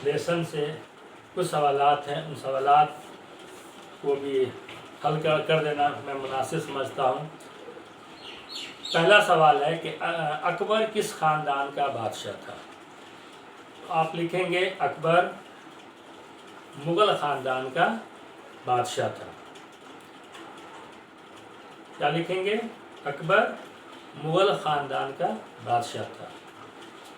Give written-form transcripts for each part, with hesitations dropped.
Lesson से कुछ सवालात हैं, उन सवालात को भी हल कर देना मैं मुनासिब समझता हूँ। पहला सवाल है कि अकबर किस ख़ानदान का बादशाह था। आप लिखेंगे अकबर मुग़ल ख़ानदान का बादशाह था। क्या लिखेंगे? अकबर मुग़ल ख़ानदान का बादशाह था।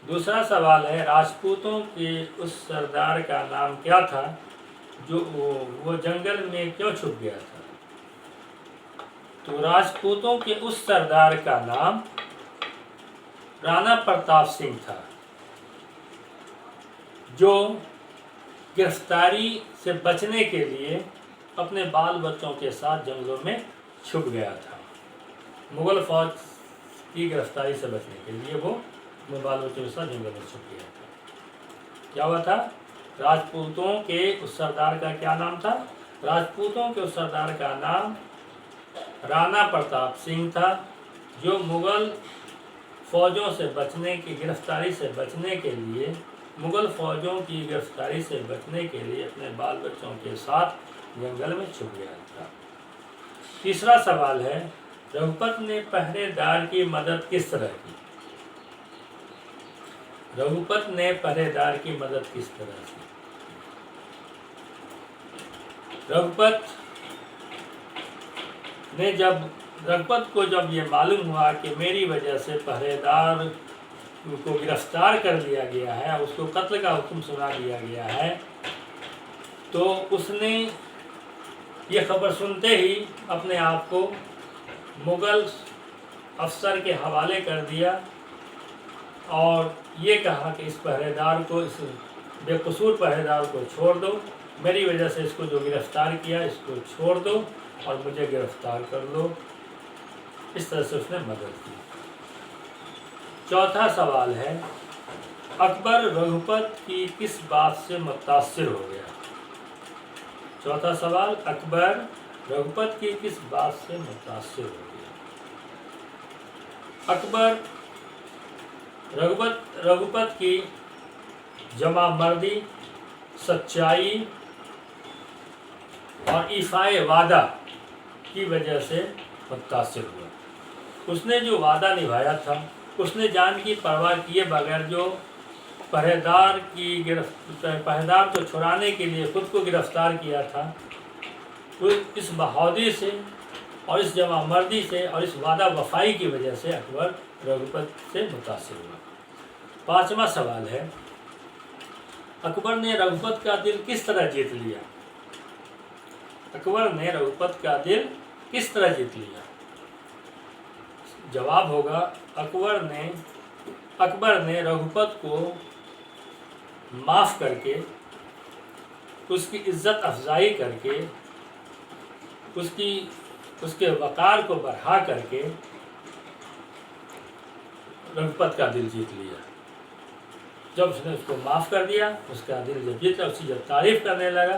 दूसरा सवाल है राजपूतों के उस सरदार का नाम क्या था जो वो जंगल में क्यों छुप गया था। तो राजपूतों के उस सरदार का नाम राणा प्रताप सिंह था, जो गिरफ्तारी से बचने के लिए अपने बाल बच्चों के साथ जंगलों में छुप गया था। मुग़ल फ़ौज की गिरफ्तारी से बचने के लिए वो अपने बाल बच्चों के साथ जंगल में छुप गया था। क्या हुआ था? राजपूतों के उस सरदार का क्या नाम था? राजपूतों के उस सरदार का नाम राणा प्रताप सिंह था, जो मुग़ल फ़ौजों से बचने की गिरफ्तारी से बचने के लिए मुग़ल फ़ौजों की गिरफ्तारी से बचने के लिए अपने बाल बच्चों के साथ जंगल में छुप गया था। तीसरा सवाल है रघुपत ने पहरेदार की मदद किस तरह की। रघुपत ने पहरेदार की मदद किस तरह की? रघुपत को जब ये मालूम हुआ कि मेरी वजह से पहरेदार को गिरफ्तार कर लिया गया है, उसको कत्ल का हुक्म सुना दिया गया है, तो उसने ये खबर सुनते ही अपने आप को मुग़ल अफसर के हवाले कर दिया और ये कहा कि इस पहरेदार को, इस बेकसूर पहरेदार को छोड़ दो, मेरी वजह से इसको जो गिरफ़्तार किया इसको छोड़ दो और मुझे गिरफ़्तार कर लो। इस तरह से उसने मदद की। चौथा सवाल है अकबर रघुपत की किस बात से मुतासिर हो गया। चौथा सवाल अकबर रघुपत की किस बात से मुतासिर हो गया। अकबर रघुपत की जमा मर्दी, सच्चाई और इफ़ाए वादा की वजह से मुतासिर हुआ। उसने जो वादा निभाया था, उसने जान की परवाह किए बगैर जो पहरेदार को छुड़ाने के लिए खुद को गिरफ्तार किया था, वो इस बहादुरी से और इस जमा मर्दी से और इस वादा वफाई की वजह से अकबर रघुपत से मुतासिर हुआ। पांचवा सवाल है अकबर ने रघुपत का दिल किस तरह जीत लिया। अकबर ने रघुपत का दिल किस तरह जीत लिया। जवाब होगा अकबर ने रघुपत को माफ़ करके, उसकी इज़्ज़त अफजाई करके, उसके वक़ार को बढ़ा करके रघुपत का दिल जीत लिया। जब उसने उसको माफ़ कर दिया, उसका दिल जब जीता, उसकी जब तारीफ़ करने लगा,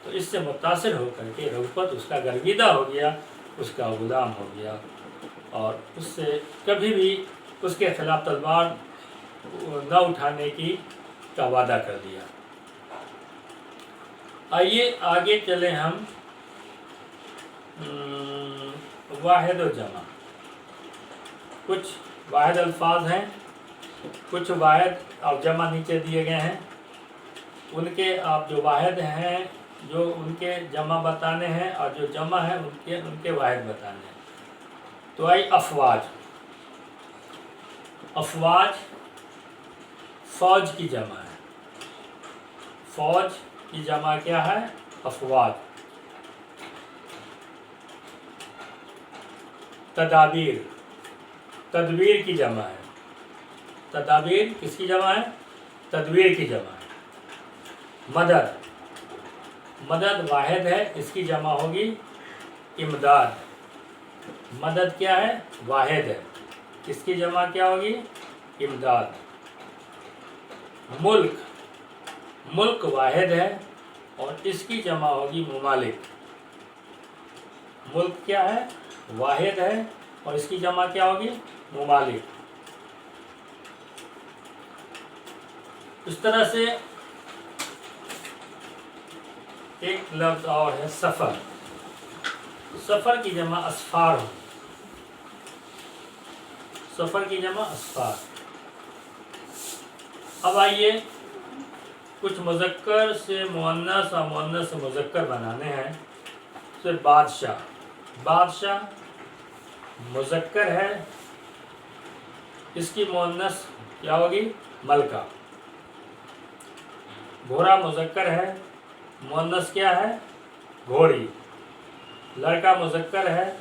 तो इससे मुतासिर होकर के रघुपत उसका गर्विदा हो गया, उसका गुलाम हो गया और उससे कभी भी उसके ख़िलाफ़ तलवार न उठाने का वादा कर दिया। आइए आगे चलें हम वाहिद और जमा। कुछ वाहिद अल्फाज हैं, कुछ वाहिद और जमा नीचे दिए गए हैं। उनके आप जो वाहिद हैं जो उनके जमा बताने हैं और जो जमा है उनके वाहिद बताने हैं। तो आई अफवाज। अफवाज फ़ौज की जमा है। फ़ौज की जमा क्या है? अफवाज। तदाबीर, तदबीर की जमा है। तदाबीर किसकी जमा है? तदबीर की जमा है। मदद, मदद वाहिद है, इसकी जमा होगी इमदाद। मदद क्या है? वाहिद है, इसकी जमा क्या होगी? इमदाद। मुल्क, मुल्क वाहिद है और इसकी जमा होगी मुमालिक। मुल्क क्या है? वाहिद है और इसकी जमा क्या होगी? मुमालिक। इस तरह से एक लफ्ज और है सफ़र। सफ़र की जमा असफार हो, सफ़र की जमा असफार। अब आइए कुछ मुज़क्कर से मुअन्नस और मुअन्नस से मुज़क्कर बनाने हैं। तो बादशाह, बादशाह मुज़क्कर है, इसकी मुअन्नस क्या होगी? मलका। घोड़ा मुज़क्कर है, मुअन्नस क्या है? घोड़ी। लड़का मुज़क्कर है,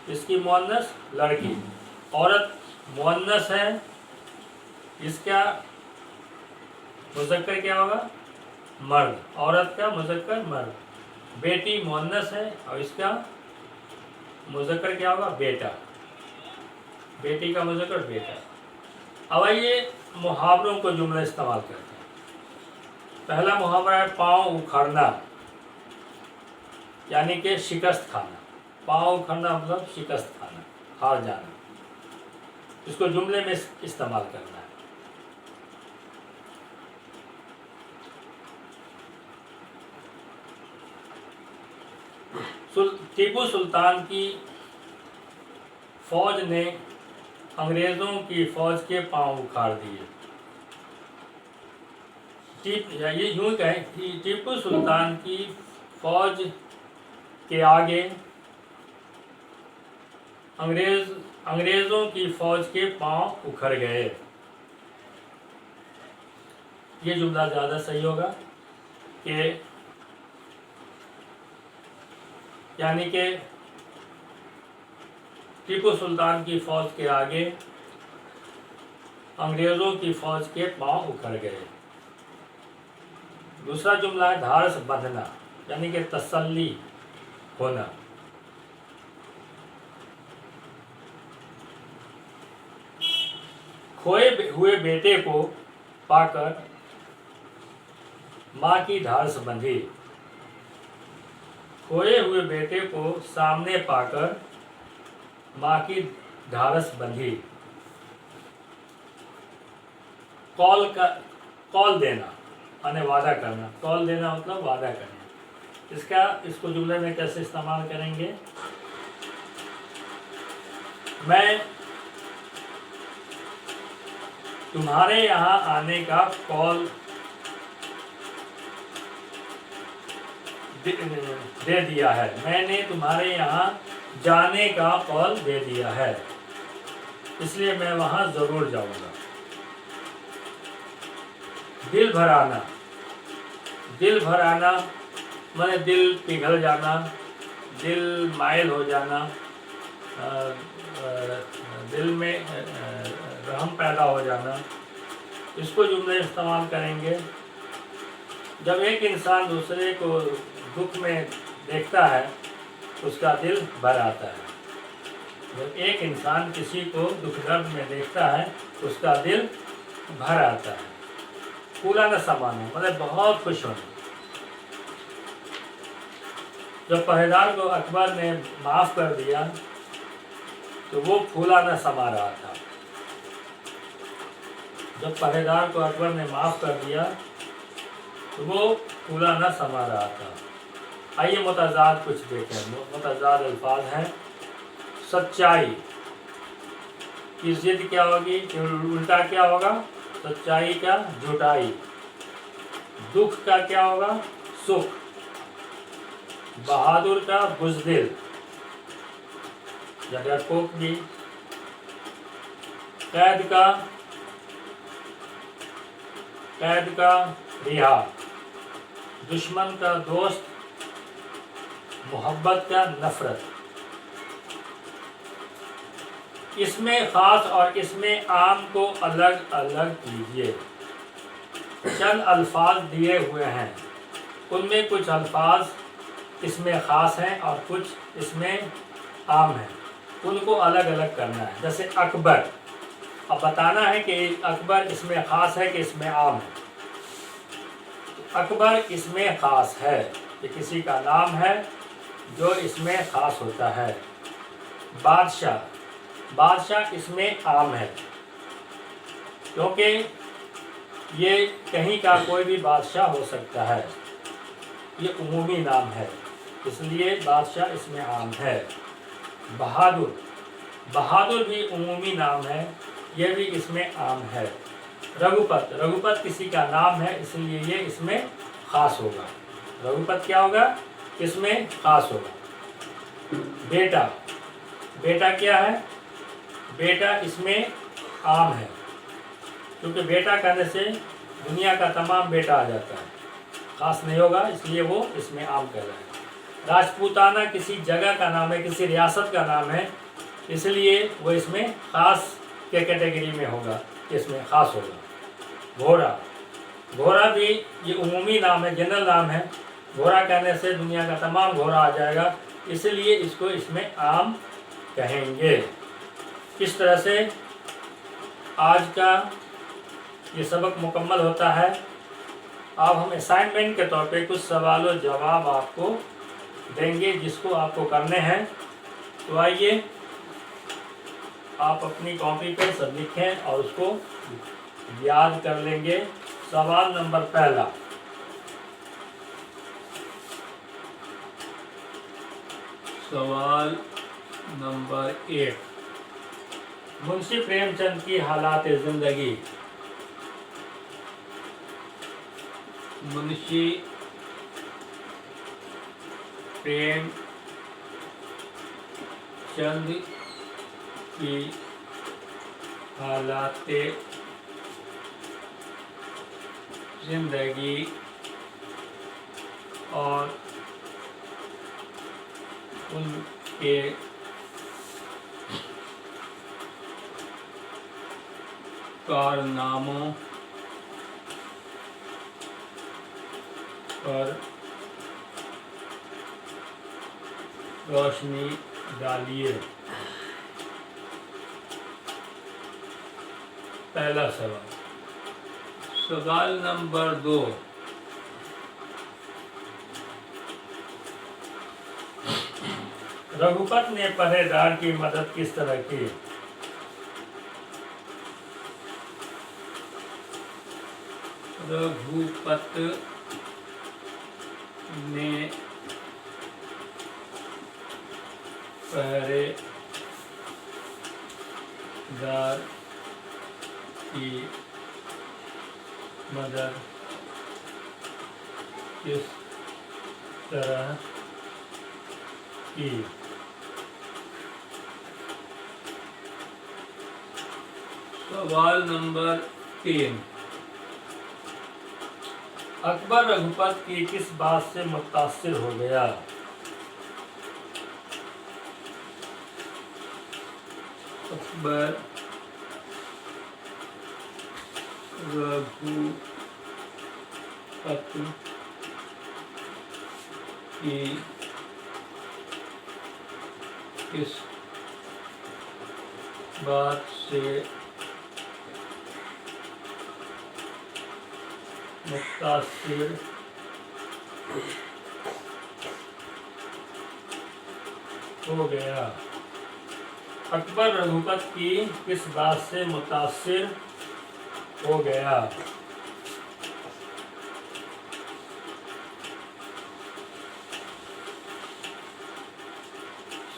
इसकी मुअन्नस लड़की। औरत मुअन्नस है, इसका मुज़क्कर क्या होगा? मर्द। औरत का मुज़क्कर मर्द। बेटी मुअन्नस है और इसका मुज़क्कर क्या होगा? बेटा। बेटी का मुज़क्कर बेटा। अब आइए मुहावरों को जुमला इस्तेमाल करते हैं। पहला मुहावरा है पाँव उखड़ना, यानी कि शिकस्त खाना। पाँव उखड़ना मतलब शिकस्त खाना, हार जाना। इसको जुमले में इस्तेमाल करना है। टीपू सुल्तान की फौज ने अंग्रेज़ों की फौज के पांव उखाड़ दिए। ये यूं कहें कि टीपू सुल्तान की फौज के आगे अंग्रेज़ों की फौज के पांव उखड़ गए। ये जुमला ज़्यादा सही होगा कि यानी कि टीपू सुल्तान की फौज के आगे अंग्रेज़ों की फौज के पांव उखड़ गए। दूसरा जुमला है धारस बंधना, यानी कि तसल्ली होना। खोए हुए बेटे को पाकर माँ की धारस बंधी। खोए हुए बेटे को सामने पाकर माँ की धारस बंधी। कॉल देना यानी वादा करना। कॉल देना मतलब वादा करना। इसको जुमले में कैसे इस्तेमाल करेंगे? मैं तुम्हारे यहाँ आने का कॉल दे दिया है। मैंने तुम्हारे यहाँ जाने का कॉल दे दिया है, इसलिए मैं वहाँ ज़रूर जाऊँगा। दिल भर आना, दिल भर आना माने दिल पिघल जाना, दिल मायल हो जाना, दिल में रहम पैदा हो जाना। इसको जुमले इस्तेमाल करेंगे जब एक इंसान दूसरे को दुख में देखता है, उसका दिल भर आता है। जब एक इंसान किसी को दुख दर्द में देखता है, उसका दिल भर आता है। फूला न समाना मतलब बहुत खुश होना। जब पहरेदार को अकबर ने माफ़ कर दिया तो वो फूला न समा रहा था। जब पहरेदार को अकबर ने माफ़ कर दिया तो वो फूला न समा रहा था। आइए मुतज़ाद कुछ देखें। मुतज़ाद अल्फाज हैं। सच्चाई की ज़िद क्या होगी? उल्टा क्या होगा? सच्चाई का झूठाई। दुख का क्या होगा? सुख। बहादुर का बुज़दिल या डरपोक भी। कैद का रिहा। दुश्मन का दोस्त, मोहब्बत का नफरत। इसमें ख़ास और इसमें आम को अलग अलग कीजिए। चंद अल्फाज दिए हुए हैं, उनमें कुछ अल्फाज इसमें ख़ास हैं और कुछ इसमें आम हैं। उनको अलग अलग करना है। जैसे अकबर, अब बताना है कि अकबर इसमें ख़ास है कि इसमें आम है। अकबर इसमें ख़ास है, ये किसी का नाम है जो इसमें ख़ास होता है। बादशाह, बादशाह इसमें आम है क्योंकि ये कहीं का कोई भी बादशाह हो सकता है, ये उमूमी नाम है, इसलिए बादशाह इसमें आम है। बहादुर, बहादुर भी उमूमी नाम है, ये भी इसमें आम है। रघुपत, रघुपत किसी का नाम है, इसलिए ये इसमें खास होगा। रघुपत क्या होगा? इसमें खास होगा। बेटा, बेटा क्या है? बेटा इसमें आम है, क्योंकि बेटा कहने से दुनिया का तमाम बेटा आ जाता है, खास नहीं होगा, इसलिए वो इसमें आम कह रहा है। राजपूताना किसी जगह का नाम है, किसी रियासत का नाम है, इसलिए वो इसमें खास के कैटेगरी में होगा, इसमें खास होगा। घोड़ा, घोड़ा भी ये उमूमी नाम है, जनरल नाम है, घोड़ा कहने से दुनिया का तमाम घोड़ा आ जाएगा, इसलिए इसको इसमें आम कहेंगे। इस तरह से आज का ये सबक मुकम्मल होता है। अब हम असाइनमेंट के तौर पे कुछ सवाल और जवाब आपको देंगे, जिसको आपको करने हैं। तो आइए आप अपनी कॉपी पे सब लिखें और उसको याद कर लेंगे। सवाल नंबर पहला, सवाल नंबर 1, मुंशी प्रेमचंद की हालात जिंदगी। मुंशी प्रेमचंद की हालात जिंदगी और उनके कारनामों पर रोशनी डालिए। पहला सवाल। सवाल नंबर 2, रघुपत ने पहरेदार की मदद किस तरह की? रघुपत ने पहरेदार की मदद किस तरह की? सवाल नंबर 3, अकबर रघुपत की किस बात से मुतासिर हो गया? अकबर रघुपत की किस बात से मुतासिर हो गया? अकबर रघुपत की किस बात से मुतासिर हो गया?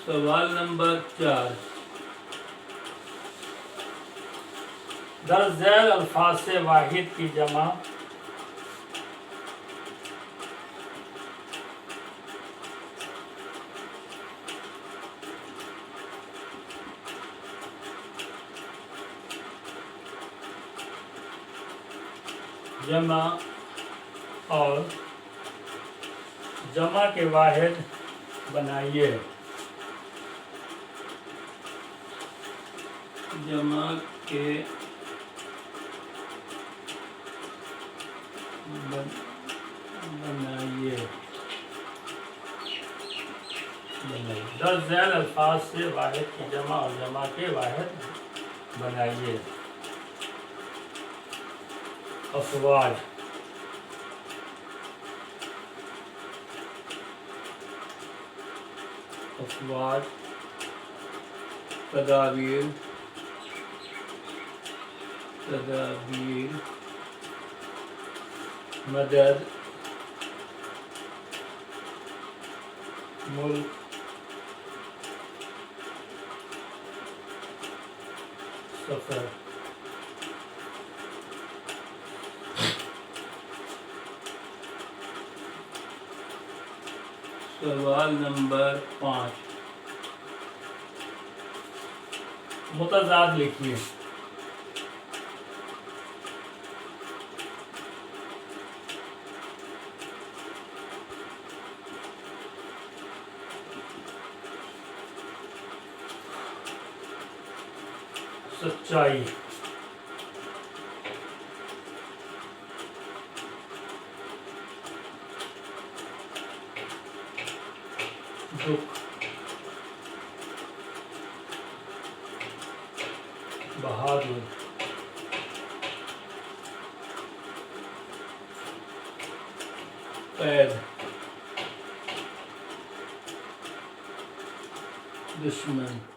सवाल नंबर 4, दर्ज झैल अल्फाज से वाहिद की जमा। जमा और जमा के वाहिद बनाइए। जमा के बनाइए। दर्ज झैल अल्फाज से वाहिद की जमा और जमा के वाहिद बनाइए। अफवाज, अफवाज, तदाबीर, तदाबीर مدد ملک سفر سوال نمبر 5 متضاد لکھیے. سچائی دکھ بہادر قید دشمن